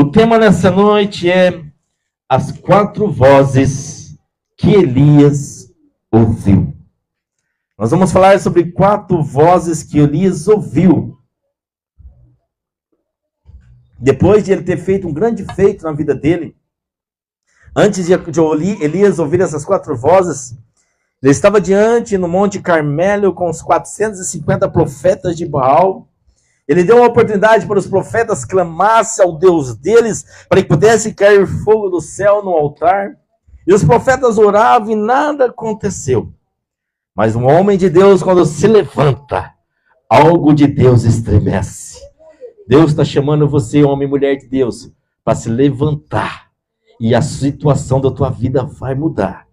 O tema nessa noite é as 4 vozes que Elias ouviu. Nós vamos falar sobre 4 vozes que Elias ouviu. Depois de ele ter feito um grande feito na vida dele, antes de Elias ouvir essas 4 vozes, ele estava diante no Monte Carmelo com os 450 profetas de Baal. Ele deu uma oportunidade para os profetas clamassem ao Deus deles, para que pudesse cair fogo do céu no altar. E os profetas oravam e nada aconteceu. Mas um homem de Deus, quando se levanta, algo de Deus estremece. Deus está chamando você, homem e mulher de Deus, para se levantar. E a situação da tua vida vai mudar.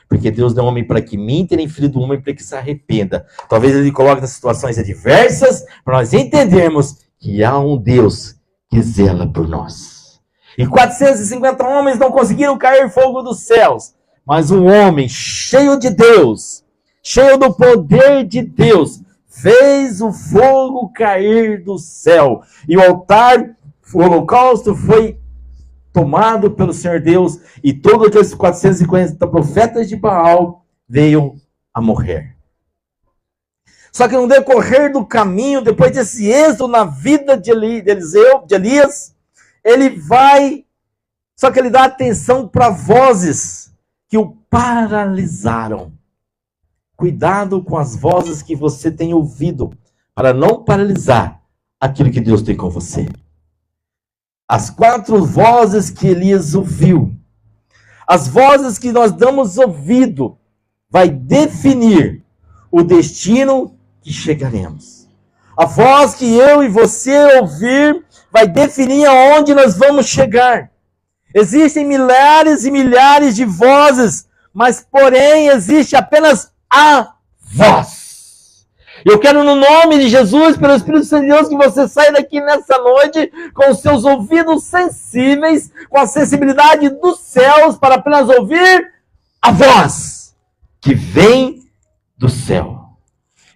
Porque Deus não é homem para que minta, nem filho do homem para que se arrependa. Talvez ele coloque nas situações adversas, para nós entendermos que há um Deus que zela por nós. E 450 homens não conseguiram cair fogo dos céus. Mas um homem cheio de Deus, cheio do poder de Deus, fez o fogo cair do céu. E o altar, o holocausto foi tomado pelo Senhor Deus, e todos aqueles 450 profetas de Baal veio a morrer. Só que no decorrer do caminho, depois desse êxodo na vida de Elias, ele vai, só que ele dá atenção para vozes que o paralisaram. Cuidado com as vozes que você tem ouvido, para não paralisar aquilo que Deus tem com você. As 4 vozes que Elias ouviu, as vozes que nós damos ouvido, vai definir o destino que chegaremos. A voz que eu e você ouvir vai definir aonde nós vamos chegar. Existem milhares e milhares de vozes, mas porém existe apenas a voz. Eu quero, no nome de Jesus, pelo Espírito Santo de Deus, que você saia daqui nessa noite com os seus ouvidos sensíveis, com a sensibilidade dos céus, para apenas ouvir a voz que vem do céu.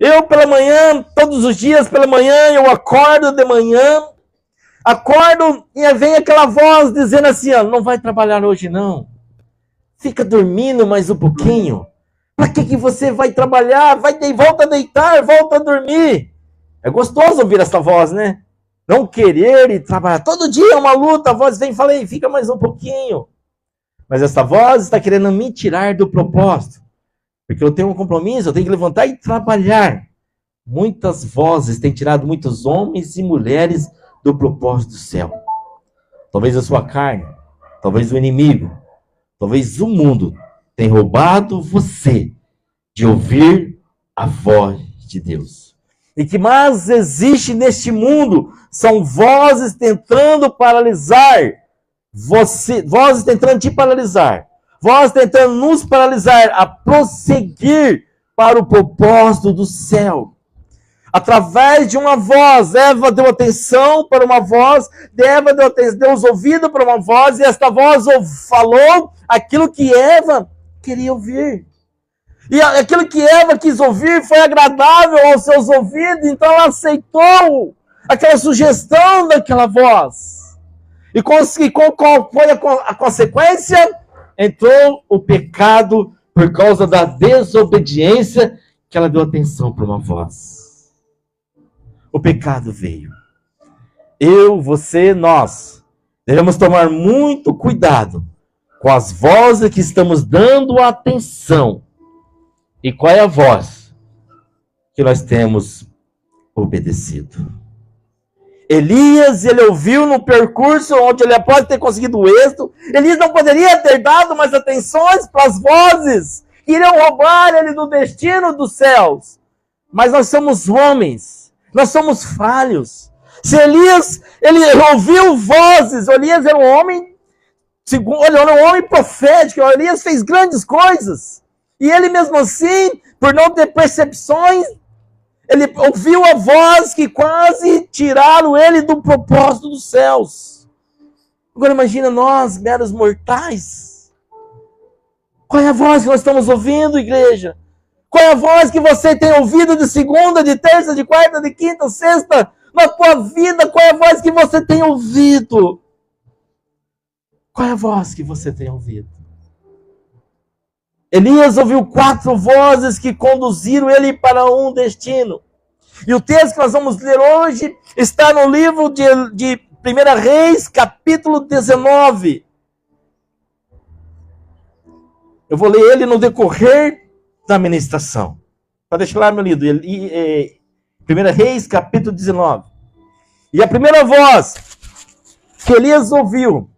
Eu, pela manhã, todos os dias pela manhã, eu acordo de manhã, e vem aquela voz dizendo assim, ó, não vai trabalhar hoje não. Fica dormindo mais um pouquinho. Para que você vai trabalhar? Volta a deitar, volta a dormir. É gostoso ouvir essa voz, né? Não querer e trabalhar. Todo dia é uma luta, a voz vem e fala, ei, fica mais um pouquinho. Mas essa voz está querendo me tirar do propósito. Porque eu tenho um compromisso, eu tenho que levantar e trabalhar. Muitas vozes têm tirado muitos homens e mulheres do propósito do céu. Talvez a sua carne, talvez o inimigo, talvez o mundo tem roubado você de ouvir a voz de Deus. E que mais existe neste mundo são vozes tentando paralisar você, vozes tentando te paralisar, vozes tentando nos paralisar a prosseguir para o propósito do céu. Através de uma voz, Eva deu atenção para uma voz, Eva deu ouvido para uma voz, e esta voz falou aquilo que Eva queria ouvir. E aquilo que Eva quis ouvir foi agradável aos seus ouvidos, então ela aceitou aquela sugestão daquela voz. E qual foi a consequência? Entrou o pecado por causa da desobediência que ela deu atenção para uma voz. O pecado veio. Eu, você, nós devemos tomar muito cuidado com as vozes que estamos dando atenção. E qual é a voz que nós temos obedecido? Elias, ele ouviu no percurso onde ele pode ter conseguido o êxito. Elias não poderia ter dado mais atenções para as vozes que iriam roubar ele do destino dos céus. Mas nós somos homens, nós somos falhos. Se Elias, ele ouviu vozes, Elias era um homem, ele era um homem profético, Elias fez grandes coisas. E ele mesmo assim, por não ter percepções, ele ouviu a voz que quase tiraram ele do propósito dos céus. Agora imagina nós, meros mortais. Qual é a voz que nós estamos ouvindo, igreja? Qual é a voz que você tem ouvido de segunda, de terça, de quarta, de quinta, sexta, na tua vida? Qual é a voz que você tem ouvido? Qual é a voz que você tem ouvido? Elias ouviu 4 vozes que conduziram ele para um destino. E o texto que nós vamos ler hoje está no livro de 1 Reis, capítulo 19. Eu vou ler ele no decorrer da ministração. Para deixar lá, meu lindo. 1 Reis, capítulo 19. E a primeira voz que Elias ouviu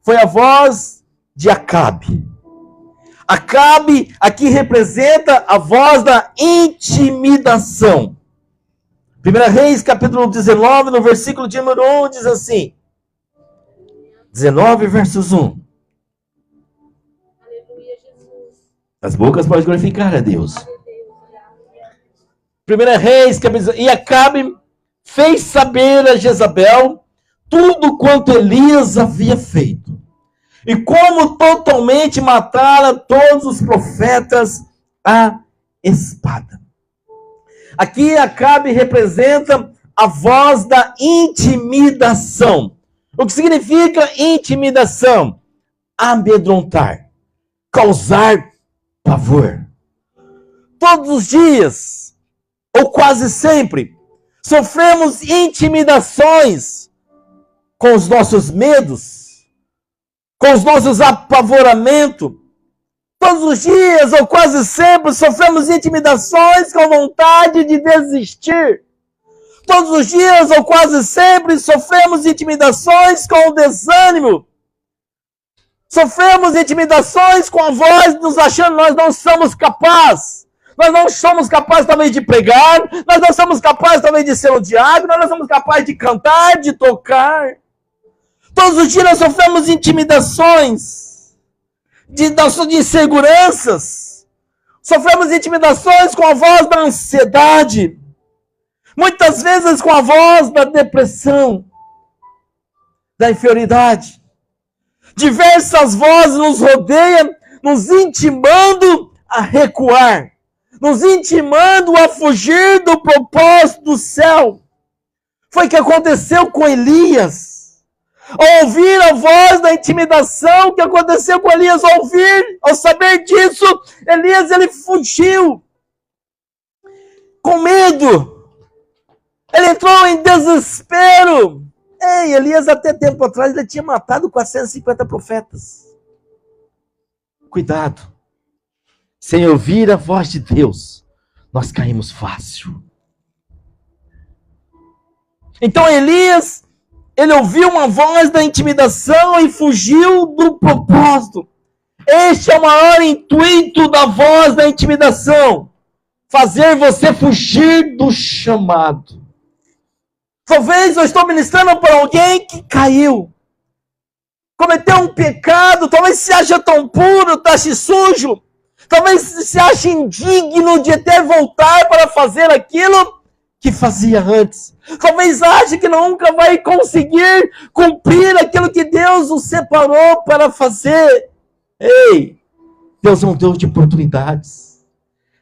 foi a voz de Acabe. Acabe aqui representa a voz da intimidação. 1 Reis, capítulo 19, no versículo de número 1, diz assim. 19, versos 1. Aleluia, Jesus. As bocas podem glorificar a Deus. 1 Reis, capítulo 19. E Acabe fez saber a Jezabel tudo quanto Elias havia feito. E como totalmente matara todos os profetas à espada. Aqui Acabe representa a voz da intimidação. O que significa intimidação? Amedrontar, causar pavor. Todos os dias, ou quase sempre, sofremos intimidações com os nossos medos, com os nossos apavoramentos. Todos os dias, ou quase sempre, sofremos intimidações com vontade de desistir. Todos os dias, ou quase sempre, sofremos intimidações com o desânimo. Sofremos intimidações com a voz nos achando que nós não somos capazes. Nós não somos capazes talvez de pregar, nós não somos capazes talvez de ser um diácono, nós não somos capazes de cantar, de tocar. Todos os dias nós sofremos intimidações, de inseguranças. Sofremos intimidações com a voz da ansiedade. Muitas vezes com a voz da depressão, da inferioridade. Diversas vozes nos rodeiam, nos intimando a recuar. Nos intimando a fugir do propósito do céu. Foi o que aconteceu com Elias. Ao ouvir a voz da intimidação, o que aconteceu com Elias? Ao saber disso, Elias ele fugiu. Com medo. Ele entrou em desespero. Elias até tempo atrás ele tinha matado 450 profetas. Cuidado. Sem ouvir a voz de Deus, nós caímos fácil. Então Elias, ele ouviu uma voz da intimidação e fugiu do propósito. Este é o maior intuito da voz da intimidação. Fazer você fugir do chamado. Talvez eu estou ministrando para alguém que caiu. Cometeu um pecado, talvez se acha tão puro, tache sujo. Talvez se ache indigno de até voltar para fazer aquilo que fazia antes. Talvez ache que nunca vai conseguir cumprir aquilo que Deus o separou para fazer. Ei, Deus é um Deus de oportunidades.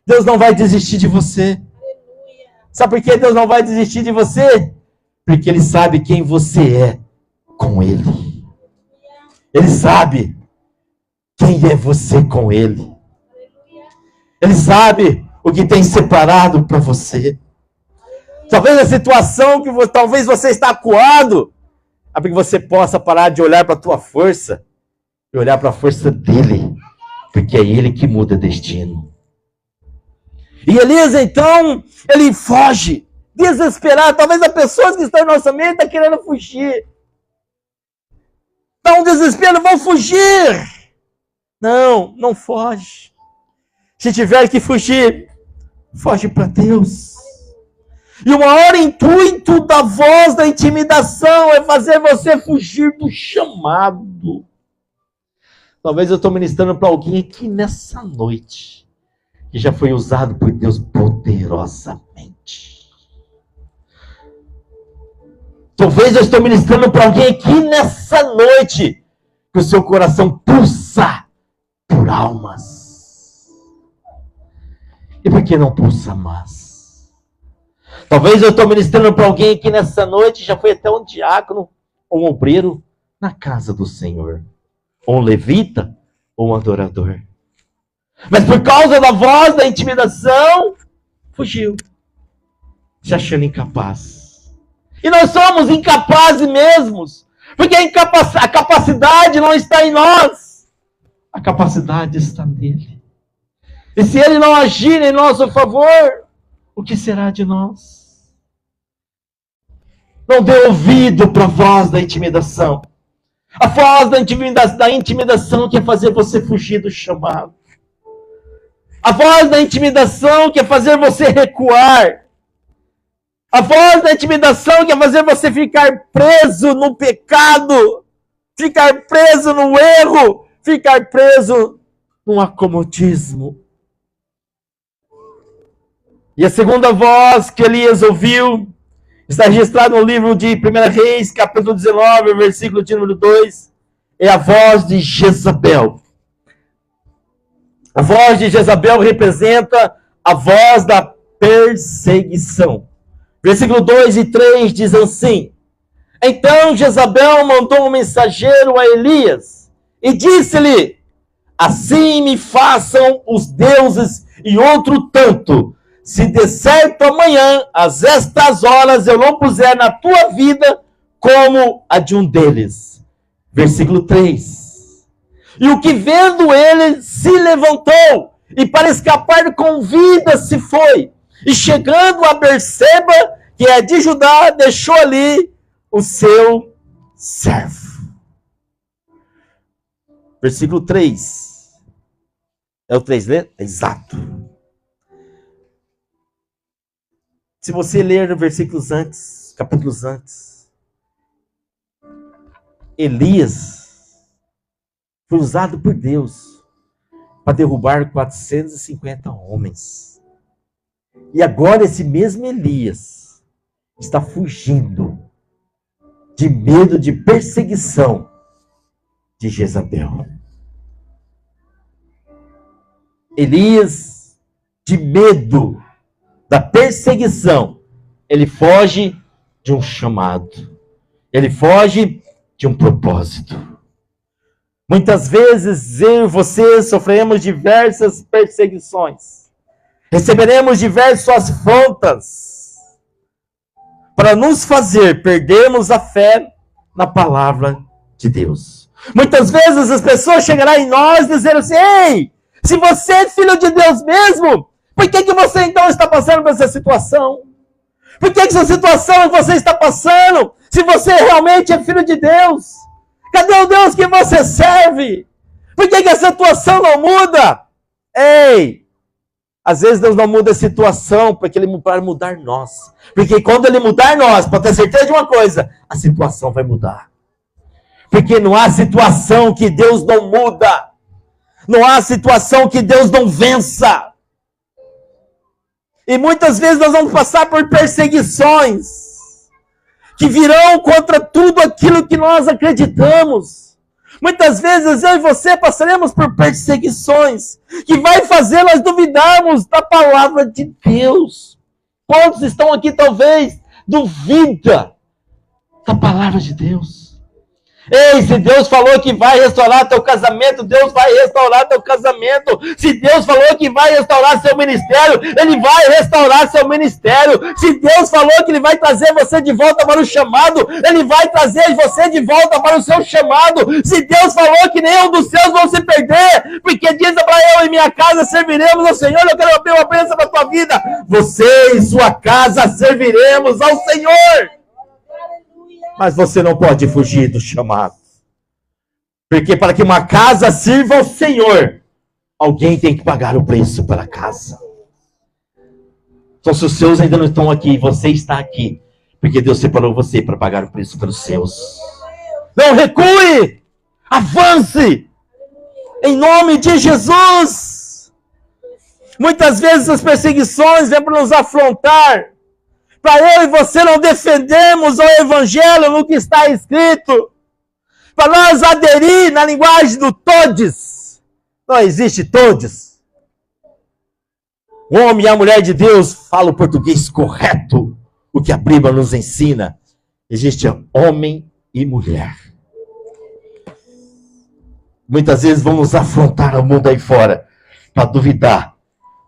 Deus não vai desistir de você. Sabe por que Deus não vai desistir de você? Porque Ele sabe quem você é com Ele. Ele sabe quem é você com Ele. Ele sabe o que tem separado para você. Talvez a situação que talvez você está acuado, é para que você possa parar de olhar para a tua força e olhar para a força dele, porque é ele que muda destino. E Elias, então, ele foge, desesperado. Talvez a pessoa que está em nossa mente está querendo fugir. Está um desespero, vão fugir. Não, não foge. Se tiver que fugir, foge para Deus. E o maior intuito da voz da intimidação é fazer você fugir do chamado. Talvez eu estou ministrando para alguém aqui nessa noite, que já foi usado por Deus poderosamente. Talvez eu estou ministrando para alguém aqui nessa noite, que o seu coração pulsa por almas. E por que não pulsa mais? Talvez eu estou ministrando para alguém aqui nessa noite, já foi até um diácono ou um obreiro na casa do Senhor. ou um levita, ou um adorador. Mas por causa da voz da intimidação, fugiu, se achando incapaz. E nós somos incapazes mesmos, porque a capacidade não está em nós, a capacidade está nele. E se ele não agir em nosso favor, o que será de nós? Não dê ouvido para a voz da intimidação. A voz da intimidação quer fazer você fugir do chamado. A voz da intimidação quer fazer você recuar. A voz da intimidação quer fazer você ficar preso no pecado, ficar preso no erro, ficar preso no acomodismo. E a segunda voz que Elias ouviu está registrado no livro de 1 Reis, capítulo 19, versículo de número 2. É a voz de Jezabel. A voz de Jezabel representa a voz da perseguição. Versículo 2 e 3 diz assim: Então Jezabel mandou um mensageiro a Elias e disse-lhe: Assim me façam os deuses e outro tanto, se de certo amanhã, às estas horas, eu não puser na tua vida como a de um deles. Versículo 3. E o que vendo ele se levantou, e para escapar com vida se foi. E chegando a Berseba, que é de Judá, deixou ali o seu servo. Versículo 3. É o 3, né? Exato. Se você ler versículos antes, capítulos antes, Elias foi usado por Deus para derrubar 450 homens. E agora esse mesmo Elias está fugindo de medo de perseguição de Jezabel. Elias, de medo da perseguição, ele foge de um chamado. Ele foge de um propósito. Muitas vezes eu e você sofremos diversas perseguições. Receberemos diversas afrontas para nos fazer perdermos a fé na palavra de Deus. Muitas vezes as pessoas chegarão em nós dizendo assim: Ei, se você é filho de Deus mesmo, por que você então está passando por essa situação? Por que essa situação que você está passando, se você realmente é filho de Deus? Cadê o Deus que você serve? Por que a situação não muda? Ei, às vezes Deus não muda a situação para mudar nós. Porque quando Ele mudar nós, pode ter certeza de uma coisa, a situação vai mudar. Porque não há situação que Deus não muda. Não há situação que Deus não vença. E muitas vezes nós vamos passar por perseguições que virão contra tudo aquilo que nós acreditamos. Muitas vezes eu e você passaremos por perseguições que vai fazer nós duvidarmos da palavra de Deus. Quantos estão aqui talvez duvida da palavra de Deus? Ei, se Deus falou que vai restaurar teu casamento, Deus vai restaurar teu casamento. Se Deus falou que vai restaurar seu ministério, Ele vai restaurar seu ministério. Se Deus falou que Ele vai trazer você de volta para o chamado, Ele vai trazer você de volta para o seu chamado. Se Deus falou que nenhum dos seus vão se perder, porque diz para eu e minha casa serviremos ao Senhor, eu quero abrir uma bênção para a tua vida. Você e sua casa serviremos ao Senhor. Mas você não pode fugir do chamado. Porque para que uma casa sirva ao Senhor, alguém tem que pagar o preço pela casa. Então, se os seus ainda não estão aqui, você está aqui, porque Deus separou você para pagar o preço pelos seus. Não recue! Avance! Em nome de Jesus! Muitas vezes as perseguições vêm para nos afrontar, para eu e você não defendermos o Evangelho no que está escrito, para nós aderir na linguagem do todes. Não existe todes. O homem e a mulher de Deus falam o português correto, o que a Bíblia nos ensina. Existe homem e mulher. Muitas vezes vamos afrontar o mundo aí fora para duvidar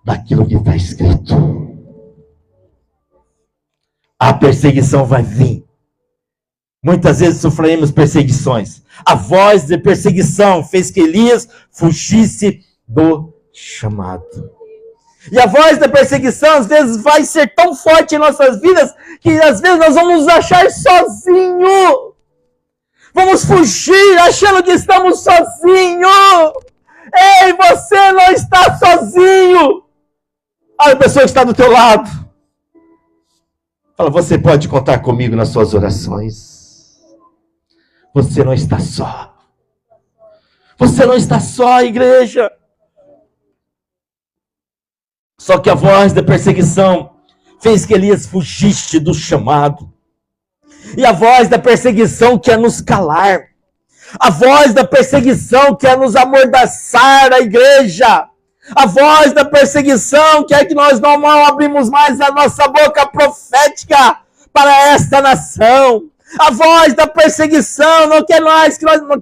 daquilo que está escrito. A perseguição vai vir. Muitas vezes sofremos perseguições. A voz de perseguição fez que Elias fugisse do chamado. E a voz da perseguição às vezes vai ser tão forte em nossas vidas que às vezes nós vamos nos achar sozinhos. Vamos fugir achando que estamos sozinhos. Ei, você não está sozinho. Olha a pessoa que está do teu lado. Fala, você pode contar comigo nas suas orações. Você não está só. Você não está só, igreja. Só que a voz da perseguição fez que Elias fugisse do chamado. E a voz da perseguição quer nos calar. A voz da perseguição quer nos amordaçar a igreja. A voz da perseguição quer que nós não abrimos mais a nossa boca profética para esta nação. A voz da perseguição não quer mais,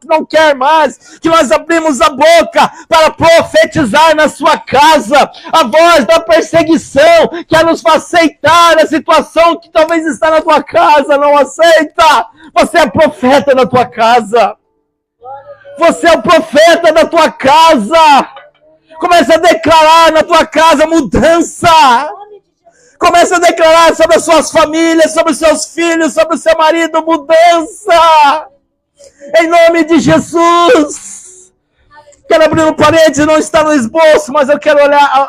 não quer mais que nós abrimos a boca para profetizar na sua casa. A voz da perseguição quer nos aceitar a situação que talvez está na tua casa. Não aceita. Você é profeta na tua casa. Você é o profeta da tua casa. Começa a declarar na tua casa mudança. Começa a declarar sobre as suas famílias, sobre os seus filhos, sobre o seu marido, mudança. Em nome de Jesus. Quero abrir um parênteses, não está no esboço, mas eu quero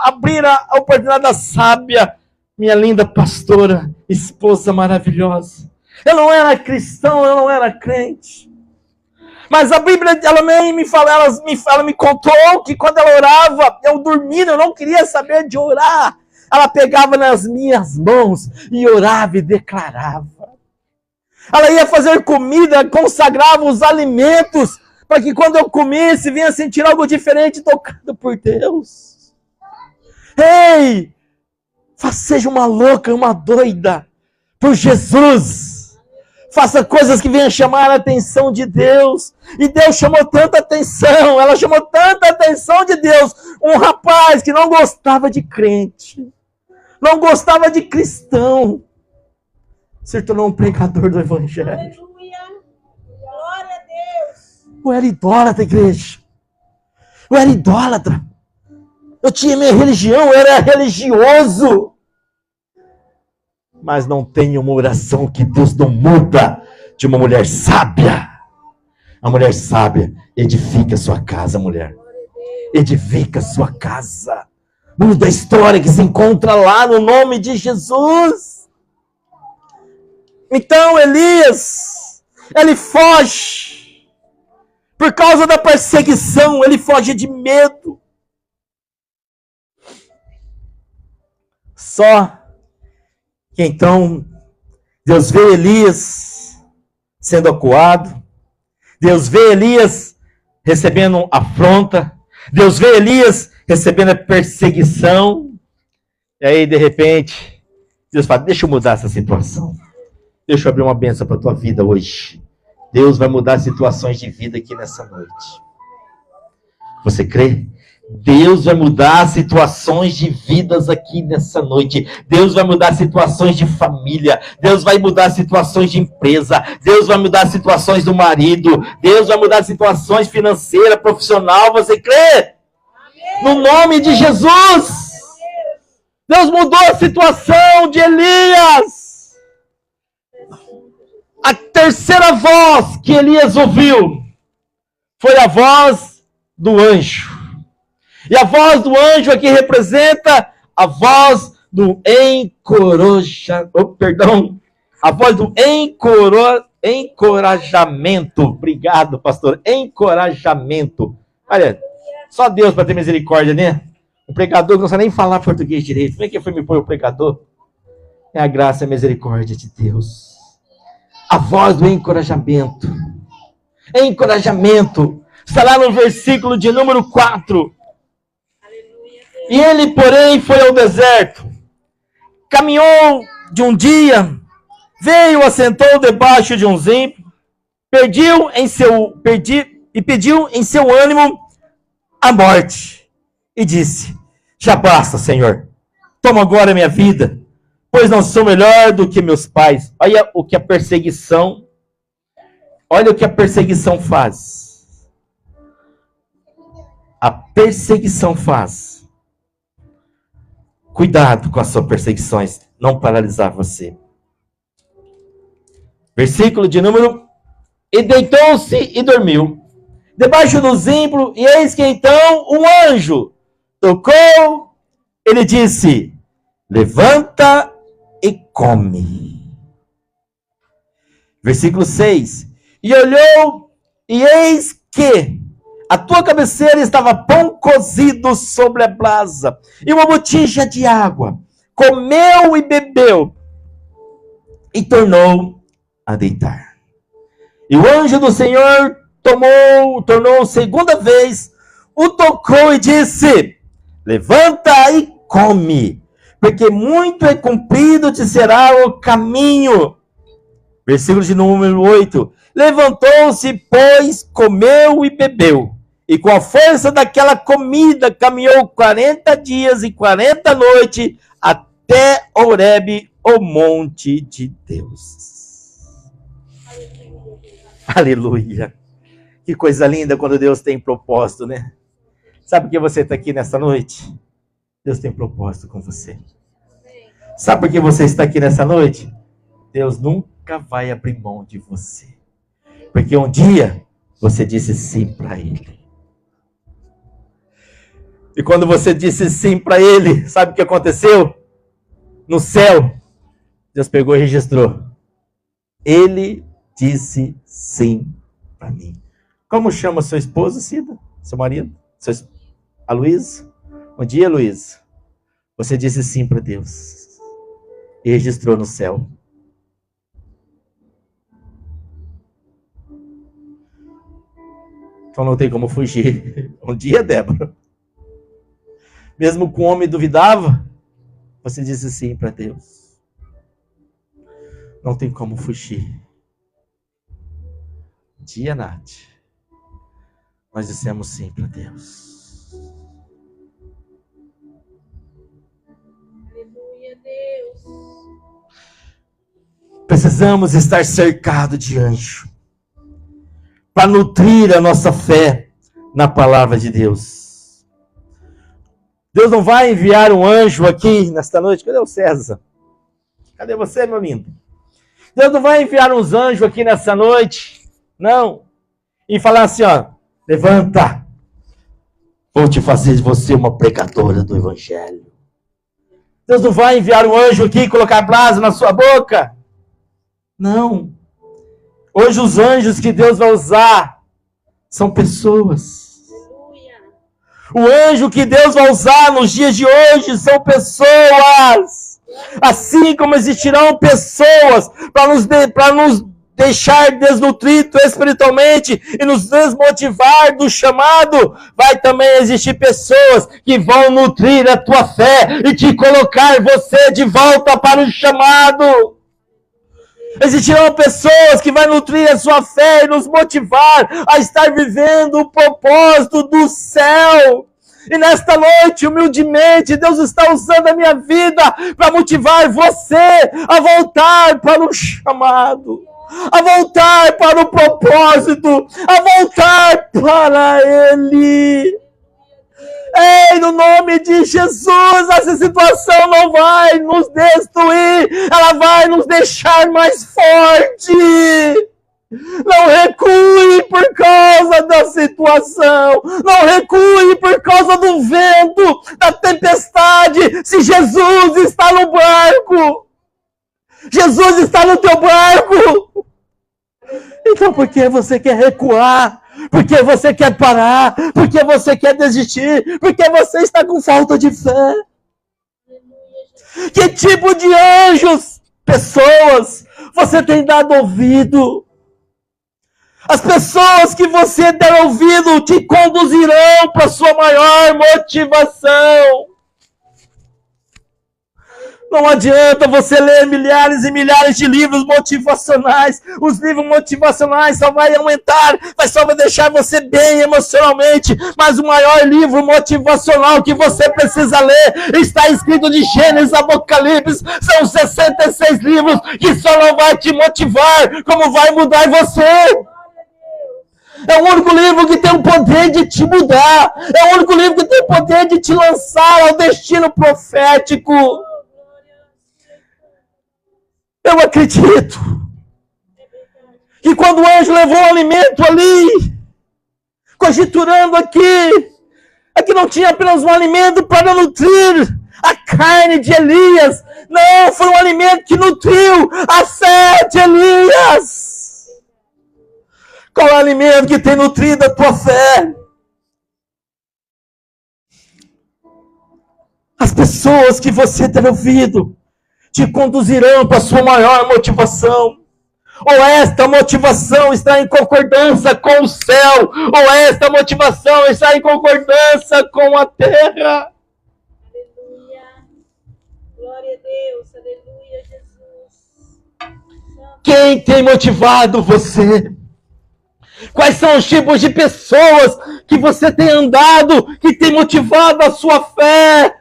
abrir a oportunidade da sábia, minha linda pastora, esposa maravilhosa. Eu não era cristão, eu não era crente. Mas a Bíblia, ela me contou que quando ela orava, eu dormindo, eu não queria saber de orar. Ela pegava nas minhas mãos e orava e declarava. Ela ia fazer comida, consagrava os alimentos, para que quando eu comesse, vinha sentir algo diferente tocado por Deus. Ei! Seja uma louca, uma doida por Jesus. Faça coisas que venham chamar a atenção de Deus. E Deus chamou tanta atenção, ela chamou tanta atenção de Deus. Um rapaz que não gostava de crente, não gostava de cristão, se tornou um pregador do evangelho. Aleluia! Glória a Deus! Eu era idólatra, igreja. Eu era idólatra. Eu tinha minha religião, eu era religioso. Mas não tem uma oração que Deus não muda de uma mulher sábia. A mulher sábia edifica a sua casa, mulher. Edifica a sua casa. Muda a história que se encontra lá no nome de Jesus. Então Elias, ele foge. Por causa da perseguição, ele foge de medo. Só que então Deus vê Elias sendo acuado. Deus vê Elias recebendo afronta. Deus vê Elias recebendo a perseguição. E aí, de repente, Deus fala, deixa eu mudar essa situação. Deixa eu abrir uma bênção para a tua vida hoje. Deus vai mudar situações de vida aqui nessa noite. Você crê? Deus vai mudar situações de vidas aqui nessa noite. Deus vai mudar situações de família. Deus vai mudar situações de empresa. Deus vai mudar situações do marido. Deus vai mudar situações financeiras, profissional. Você crê? No nome de Jesus. Deus mudou a situação de Elias. A terceira voz que Elias ouviu foi a voz do anjo. E a voz do anjo aqui representa a voz do a voz do encorajamento. Obrigado, pastor. Encorajamento. Olha, só Deus para ter misericórdia, né? Um pregador que não sabe nem falar português direito. Como é que foi me pôr o pregador? É a graça e a misericórdia de Deus. A voz do encorajamento. Encorajamento. Está lá no versículo de número 4. E ele, porém, foi ao deserto. Caminhou de um dia. Veio, assentou debaixo de um zimbro. e pediu em seu ânimo a morte. E disse: já basta, Senhor. Toma agora a minha vida, pois não sou melhor do que meus pais. Olha o que a perseguição faz. A perseguição faz. Cuidado com as suas perseguições, não paralisar você. Versículo de número: e deitou-se e dormiu debaixo do zimbro, e eis que então um anjo tocou, ele disse: levanta e come. Versículo 6: e olhou, e eis que a tua cabeceira estava pão cozido sobre a brasa, e uma botija de água. Comeu e bebeu, e tornou a deitar. E o anjo do Senhor tornou segunda vez, o tocou e disse: levanta e come, porque muito é comprido te será o caminho. Versículo de número 8: levantou-se, pois, comeu e bebeu, e com a força daquela comida caminhou 40 dias e 40 noites até Horebe, o monte de Deus. Aleluia! Que coisa linda quando Deus tem propósito, né? Sabe por que você está aqui nessa noite? Deus tem propósito com você. Sabe por que você está aqui nessa noite? Deus nunca vai abrir mão de você. Porque um dia você disse sim para Ele. E quando você disse sim para Ele, sabe o que aconteceu? No céu, Deus pegou e registrou: Ele disse sim para mim. Como chama seu esposo, Cida? Seu marido? A Luísa? Bom dia, Luísa. Você disse sim para Deus e registrou no céu. Então não tem como fugir. Um dia, Débora, mesmo que o homem duvidava, você disse sim para Deus. Não tem como fugir. Dia, Nath, nós dissemos sim para Deus. Aleluia, Deus. Precisamos estar cercados de anjo para nutrir a nossa fé na palavra de Deus. Deus não vai enviar um anjo aqui nesta noite. Cadê o César? Cadê você, meu lindo? Deus não vai enviar uns anjos aqui nessa noite, não, e falar assim, ó: levanta, vou te fazer de você uma pregadora do Evangelho. Deus não vai enviar um anjo aqui e colocar brasa na sua boca. Não. Hoje os anjos que Deus vai usar são pessoas. Aleluia. O anjo que Deus vai usar nos dias de hoje são pessoas. Assim como existirão pessoas para nos deixar desnutridos espiritualmente e nos desmotivar do chamado, vai também existir pessoas que vão nutrir a tua fé e te colocar você de volta para o chamado. Existirão pessoas que vão nutrir a sua fé e nos motivar a estar vivendo o propósito do céu. E nesta noite, humildemente, Deus está usando a minha vida para motivar você a voltar para o chamado, a voltar para o propósito, a voltar para Ele. Ei, no nome de Jesus, essa situação não vai nos destruir, ela vai nos deixar mais forte. Não recue por causa da situação, não recue por causa do vento, da tempestade, se Jesus está no barco. Jesus está no teu barco. Então por que você quer recuar? Por que você quer parar? Por que você quer desistir? Porque você está com falta de fé. Que tipo de anjos, pessoas, você tem dado ouvido? As pessoas que você der ouvido te conduzirão para a sua maior motivação. Não adianta você ler milhares e milhares de livros motivacionais. Os livros motivacionais só vai aumentar, mas só vai deixar você bem emocionalmente. Mas o maior livro motivacional que você precisa ler está escrito de Gênesis a Apocalipse. São 66 livros que só não vai te motivar, como vai mudar você. É o único livro que tem o poder de te mudar. É o único livro que tem o poder de te lançar ao destino profético. Eu acredito que quando o anjo levou o alimento ali, conjecturando aqui não tinha apenas um alimento para nutrir a carne de Elias. Não, foi um alimento que nutriu a fé de Elias. Qual é o alimento que tem nutrido a tua fé? As pessoas que você tem ouvido te conduzirão para a sua maior motivação. Ou esta motivação está em concordância com o céu, ou esta motivação está em concordância com a terra. Aleluia. Glória a Deus. Aleluia, Jesus. Quem tem motivado você? Quais são os tipos de pessoas que você tem andado, que tem motivado a sua fé?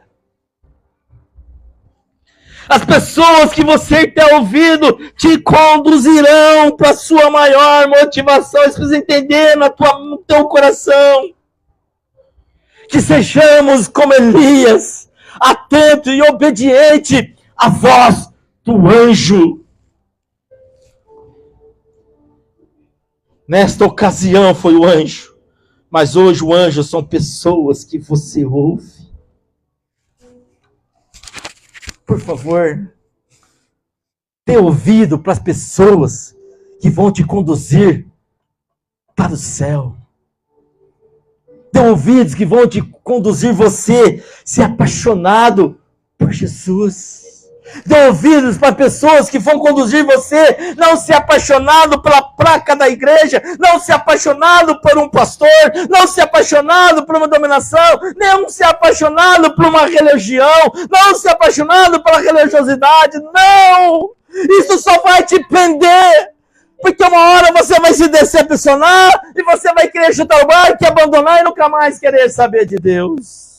As pessoas que você tem ouvido te conduzirão para a sua maior motivação. Você precisa entender no teu coração. Que sejamos como Elias, atento e obediente à voz do anjo. Nesta ocasião foi o anjo, mas hoje o anjo são pessoas que você ouve. Por favor, dê ouvido para as pessoas que vão te conduzir para o céu. Dê ouvidos que vão te conduzir você ser apaixonado por Jesus. Dê ouvidos para pessoas que vão conduzir você não ser apaixonado pela placa da igreja, não ser apaixonado por um pastor, não ser apaixonado por uma dominação, não ser apaixonado por uma religião, não ser apaixonado pela religiosidade. Não! Isso só vai te prender. Porque uma hora você vai se decepcionar e você vai querer chutar o barco e abandonar e nunca mais querer saber de Deus.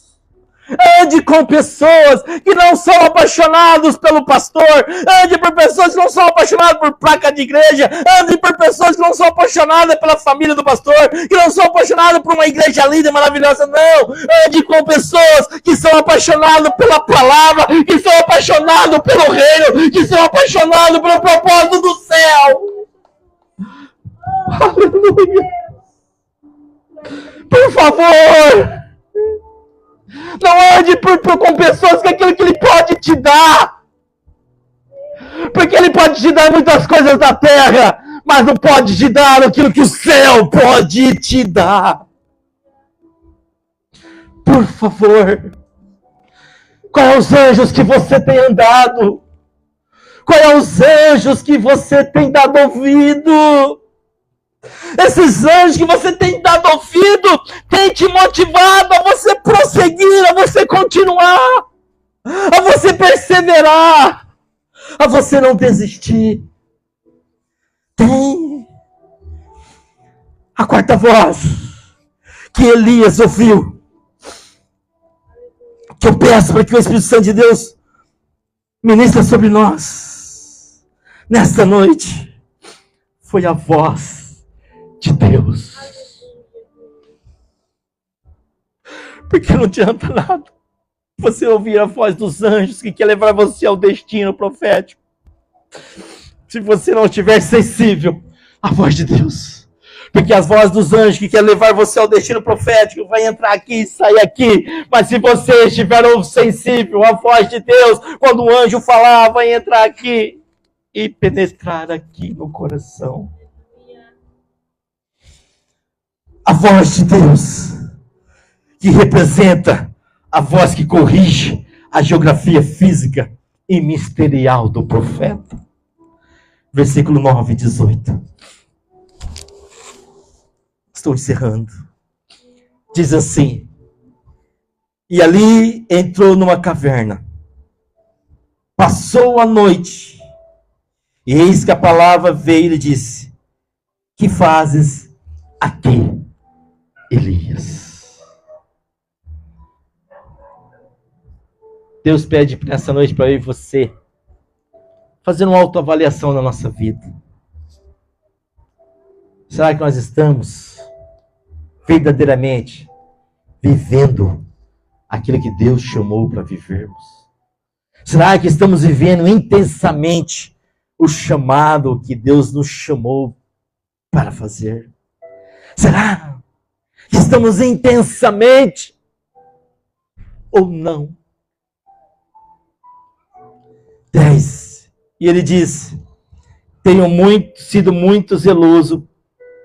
Ande com pessoas que não são apaixonados pelo pastor. Ande por pessoas que não são apaixonadas por placa de igreja. Ande por pessoas que não são apaixonadas pela família do pastor, que não são apaixonadas por uma igreja linda e maravilhosa. Não. Ande com pessoas que são apaixonadas pela palavra, que são apaixonadas pelo reino, que são apaixonados pelo propósito do céu. Aleluia. Por favor, não ande com pessoas que aquilo que Ele pode te dar. Porque Ele pode te dar muitas coisas da terra, mas não pode te dar aquilo que o céu pode te dar. Por favor, quais são os anjos que você tem andado? Quais são os anjos que você tem dado ouvido? Esses anjos que você tem dado ouvido têm te motivado a você prosseguir, a você continuar, a você perseverar, a você não desistir. Tem a quarta voz que Elias ouviu, que eu peço para que o Espírito Santo de Deus ministre sobre nós nesta noite, foi a voz de Deus. Porque não adianta nada você ouvir a voz dos anjos que quer levar você ao destino profético, se você não estiver sensível à voz de Deus. Porque as vozes dos anjos que quer levar você ao destino profético vai entrar aqui e sair aqui. Mas se você estiver sensível à voz de Deus, quando o anjo falar, vai entrar aqui e penetrar aqui no coração. A voz de Deus, que representa a voz que corrige a geografia física e ministerial do profeta. Versículo 9 e 18. Estou encerrando. Diz assim: e ali entrou numa caverna Passou a noite, e eis que a palavra veio e lhe disse: que fazes aqui, Elias? Deus pede nessa noite para eu e você fazer uma autoavaliação na nossa vida. Será que nós estamos verdadeiramente vivendo aquilo que Deus chamou para vivermos? Será que estamos vivendo intensamente o chamado que Deus nos chamou para fazer? Será que estamos intensamente ou não? 10. E ele diz: tenho sido muito zeloso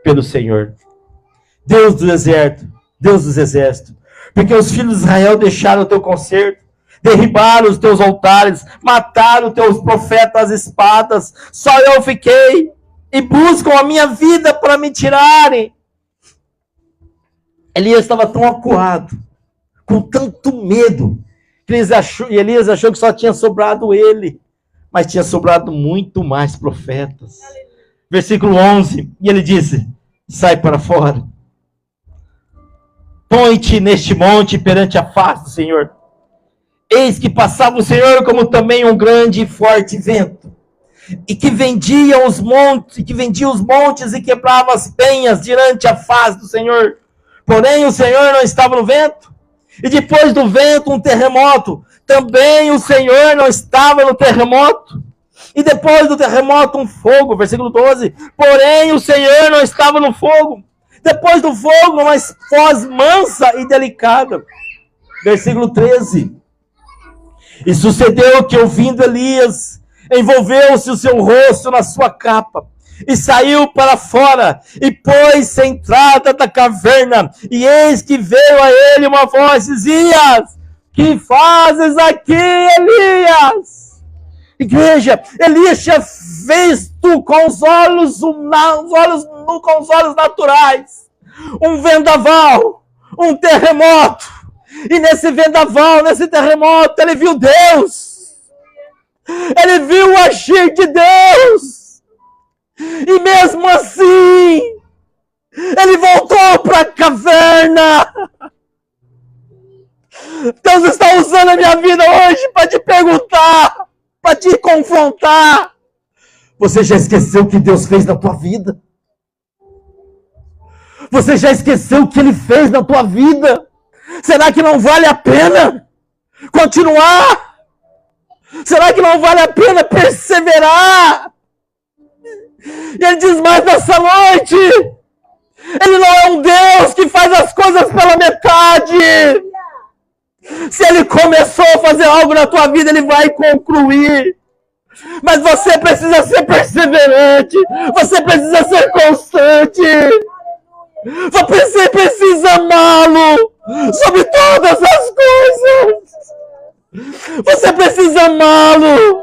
pelo Senhor, Deus dos exércitos, porque os filhos de Israel deixaram o teu concerto, derribaram os teus altares, mataram os teus profetas às espadas, só eu fiquei, e buscam a minha vida para me tirarem. Elias estava tão acuado, com tanto medo, que Elias achou que só tinha sobrado ele, mas tinha sobrado muito mais profetas. Versículo 11, e ele disse: sai para fora, põe-te neste monte perante a face do Senhor. Eis que passava o Senhor como também um grande e forte vento, e que vendia os montes e quebrava as penhas diante a face do Senhor. Porém o Senhor não estava no vento, e depois do vento um terremoto. Também o Senhor não estava no terremoto, e depois do terremoto um fogo. Versículo 12. Porém o Senhor não estava no fogo, depois do fogo uma voz mansa e delicada. Versículo 13. E sucedeu que, ouvindo Elias, envolveu-se o seu rosto na sua capa, e saiu para fora, e pôs-se à entrada da caverna, e eis que veio a ele uma voz, dizia: que fazes aqui, Elias? Igreja, Elias tinha visto com os olhos naturais um vendaval, um terremoto, e nesse vendaval, nesse terremoto, ele viu Deus, ele viu o agir de Deus, e mesmo assim, ele voltou para a caverna. Deus está usando a minha vida hoje para te perguntar, para te confrontar. Você já esqueceu o que Deus fez na tua vida? Você já esqueceu o que Ele fez na tua vida? Será que não vale a pena continuar? Será que não vale a pena perseverar? E Ele diz mais nessa noite: Ele não é um Deus que faz as coisas pela metade. Se Ele começou a fazer algo na tua vida, Ele vai concluir. Mas você precisa ser perseverante. Você precisa ser constante. Você precisa amá-lo sobre todas as coisas. Você precisa amá-lo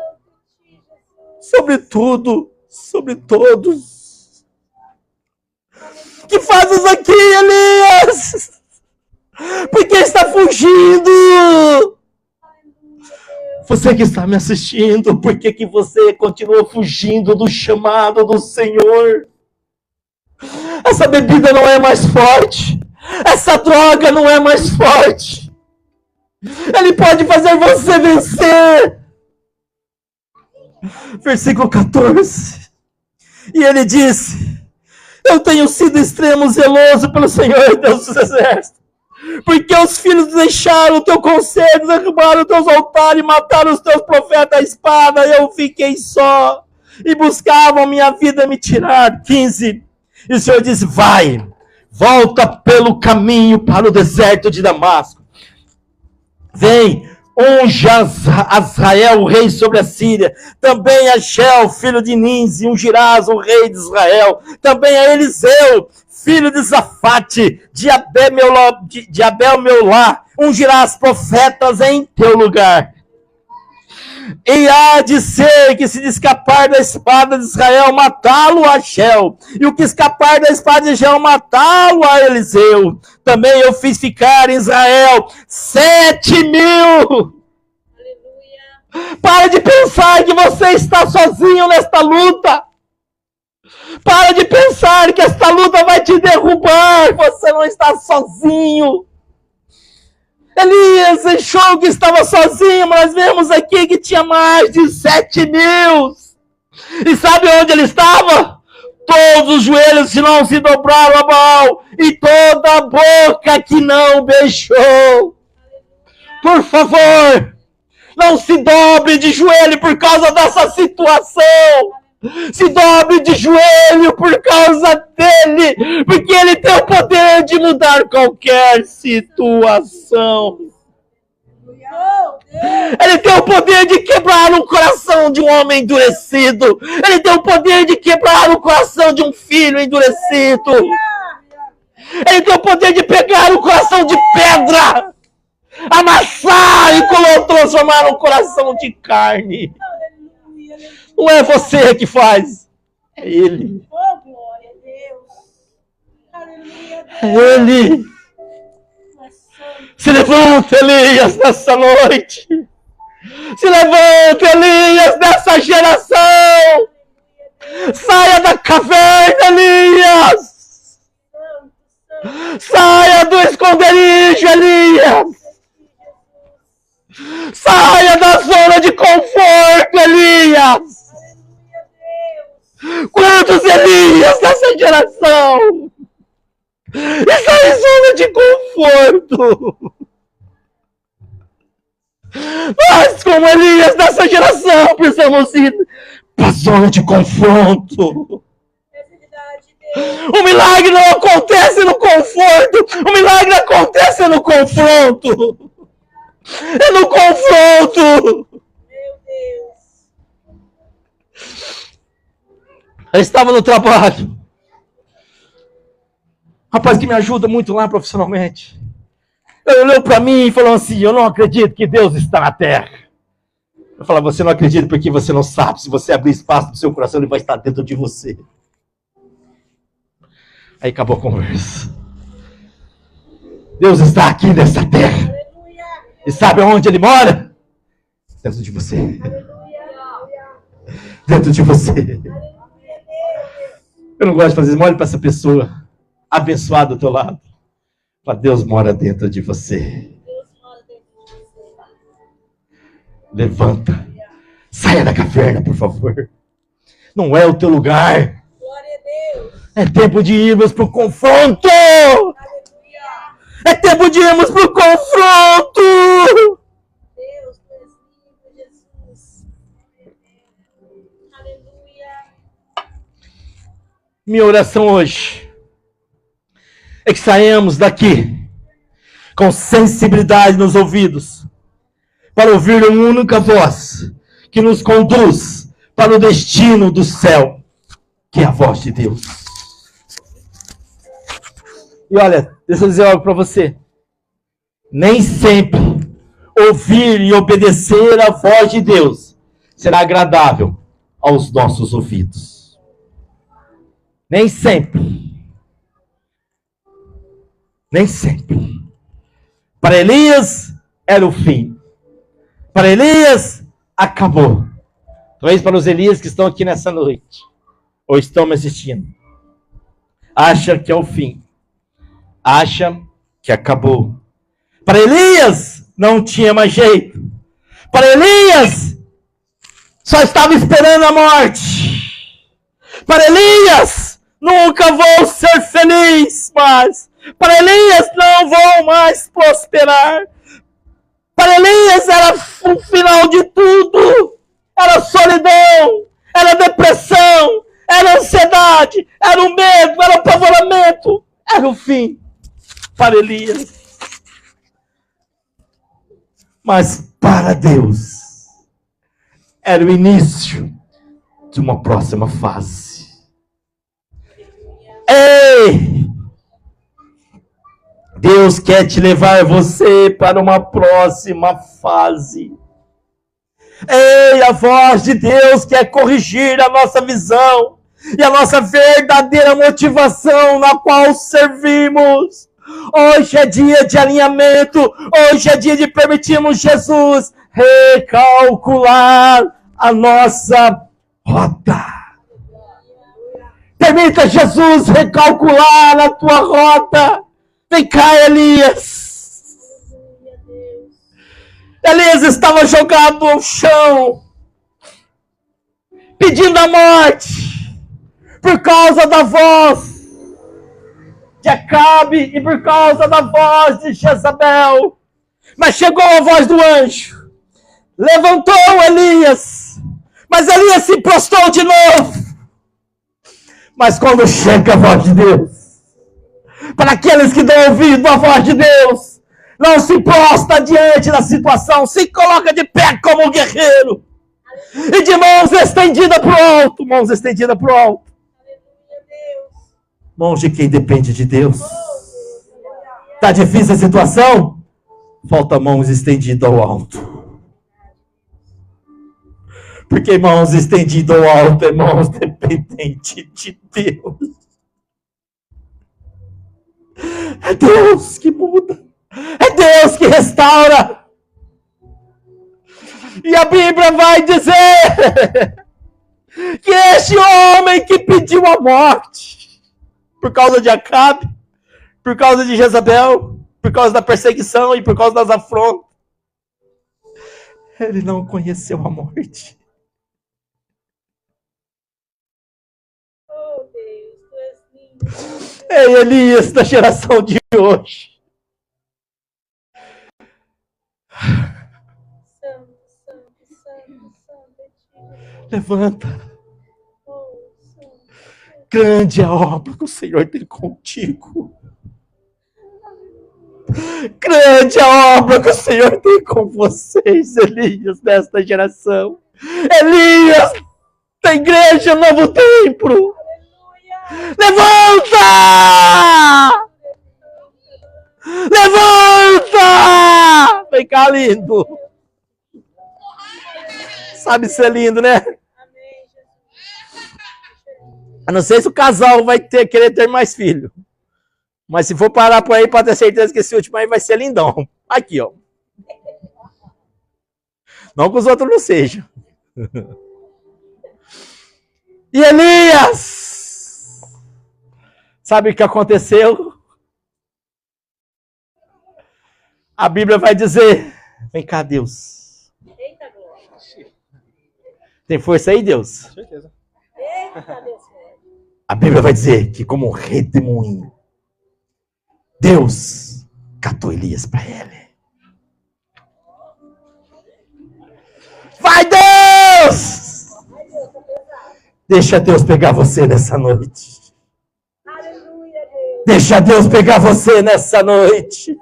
sobre tudo, sobre todos. Que fazes aqui, Elias? Por que está fugindo? Você que está me assistindo, por que você continua fugindo do chamado do Senhor? Essa bebida não é mais forte. Essa droga não é mais forte. Ele pode fazer você vencer. Versículo 14. E ele disse: eu tenho sido extremo zeloso pelo Senhor Deus dos exércitos, porque os filhos deixaram o teu conselho, derrubaram os teus altares, mataram os teus profetas à espada, e eu fiquei só, e buscavam minha vida me tirar. 15. E o Senhor disse: vai, volta pelo caminho para o deserto de Damasco. Vem, unge Azael, o rei sobre a Síria. Também a Gel, filho de Nins, e ungirás o rei de Israel. Também a Eliseu, filho de Zafate, de Abel Meolá, ungirás profetas em teu lugar. E há de ser que se escapar da espada de Israel, matá-lo a Gel, e o que escapar da espada de Gel, matá-lo a Eliseu. Também eu fiz ficar em Israel 7.000. Para de pensar que você está sozinho nesta luta. Para de pensar que esta luta vai te derrubar. Você não está sozinho. Elias achou que estava sozinho, mas nós vemos aqui que tinha mais de 7.000. E sabe onde ele estava? Todos os joelhos que não se dobraram a Baal e toda a boca que não beijou. Por favor, não se dobre de joelho por causa dessa situação. Se dobre de joelho por causa dele, porque ele tem o poder de mudar qualquer situação. Ele tem o poder de quebrar o coração de um homem endurecido. Ele tem o poder de quebrar o coração de um filho endurecido. Ele tem o poder de pegar o coração de pedra, amassar e transformar num coração de carne. Não é você que faz, é Ele. Oh, glória a Deus. Aleluia. É Ele. Se levanta, Elias, nessa noite. Se levanta, Elias, nessa geração. Saia da caverna, Elias. Saia do esconderijo, Elias. Saia da zona de conforto, Elias. Quantos Elias dessa geração estão em zona de conforto? Nós, como Elias dessa geração, precisamos ir para a zona de confronto. O milagre não acontece no conforto, o milagre acontece no confronto. É no confronto. Meu Deus. Eu estava no trabalho. Rapaz que me ajuda muito lá profissionalmente. Ele olhou para mim e falou assim: eu não acredito que Deus está na terra. Eu falava: você não acredita porque você não sabe. Se você abrir espaço do seu coração, Ele vai estar dentro de você. Aí acabou a conversa. Deus está aqui nessa terra. E sabe onde Ele mora? Dentro de você. Dentro de você. Eu não gosto de fazer isso. Olhe para essa pessoa abençoada do teu lado. Fala: Deus mora dentro de você. Levanta. Saia da caverna, por favor. Não é o teu lugar. É tempo de irmos para o confronto. É tempo de irmos para o confronto. Deus, Jesus. Aleluia. Minha oração hoje é que saímos daqui com sensibilidade nos ouvidos para ouvir uma única voz que nos conduz para o destino do céu, que é a voz de Deus. E olha, deixa eu dizer algo para você. Nem sempre ouvir e obedecer a voz de Deus será agradável aos nossos ouvidos. Nem sempre. Nem sempre. Para Elias era o fim. Para Elias acabou. Talvez para os Elias que estão aqui nessa noite, ou estão me assistindo, acha que é o fim. Acha que acabou. Para Elias não tinha mais jeito. Para Elias só estava esperando a morte. Para Elias nunca vou ser feliz mais. Para Elias não vou mais prosperar. Para Elias era o final de tudo. Era solidão, era depressão, era ansiedade, era o medo, era o apavoramento, era o fim para Elias. Mas para Deus era o início de uma próxima fase. Ei! Deus quer te levar você para uma próxima fase. Ei, a voz de Deus quer corrigir a nossa visão e a nossa verdadeira motivação na qual servimos. Hoje é dia de alinhamento, hoje é dia de permitirmos Jesus recalcular a nossa rota. Permita Jesus recalcular a tua rota. Vem cá, Elias. Elias estava jogado ao chão, pedindo a morte, por causa da voz de Acabe e por causa da voz de Jezabel. Mas chegou a voz do anjo, levantou Elias, mas Elias se prostrou de novo. Mas quando chega a voz de Deus, para aqueles que dão ouvido à voz de Deus, não se prostra diante da situação, se coloca de pé como um guerreiro, e de mãos estendidas para o alto, mãos estendidas para o alto. Mãos de quem depende de Deus. Está difícil a situação? Falta mãos estendidas ao alto. Porque mãos estendidas ao alto é mãos dependentes de Deus. É Deus que muda. É Deus que restaura. E a Bíblia vai dizer que este homem que pediu a morte por causa de Acabe, por causa de Jezabel, por causa da perseguição e por causa das afrontas, ele não conheceu a morte. Ei, Elias da geração de hoje. Levanta. Grande é a obra que o Senhor tem contigo. Grande é a obra que o Senhor tem com vocês, Elias, desta geração. Elias da igreja Novo Templo. Levanta! Levanta! Vem cá, lindo. Sabe ser lindo, né? Eu não sei se o casal vai querer ter mais filho. Mas se for parar por aí, pode ter certeza que esse último aí vai ser lindão. Aqui, ó. Não que os outros não sejam. E Elias! Sabe o que aconteceu? A Bíblia vai dizer, vem cá, Deus. Eita, glória. Tem força aí, Deus? Certeza. Eita, Deus. A Bíblia vai dizer que como um redemoinho, Deus catou Elias para ele. Vai, Deus! Deixa Deus pegar você nessa noite. Deixa Deus pegar você nessa noite.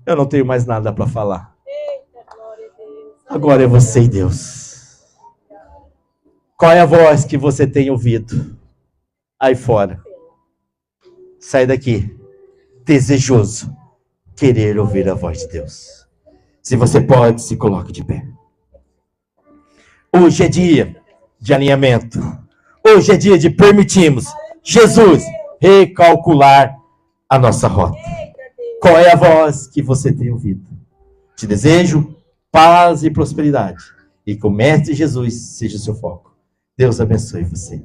Eu não tenho mais nada para falar. Agora é você e Deus. Qual é a voz que você tem ouvido aí fora? Sai daqui, desejoso, querer ouvir a voz de Deus. Se você pode, se coloque de pé. Hoje é dia de alinhamento. Hoje é dia de permitirmos Jesus recalcular a nossa rota. Qual é a voz que você tem ouvido? Te desejo paz e prosperidade. E que o Mestre Jesus seja o seu foco. Deus abençoe você.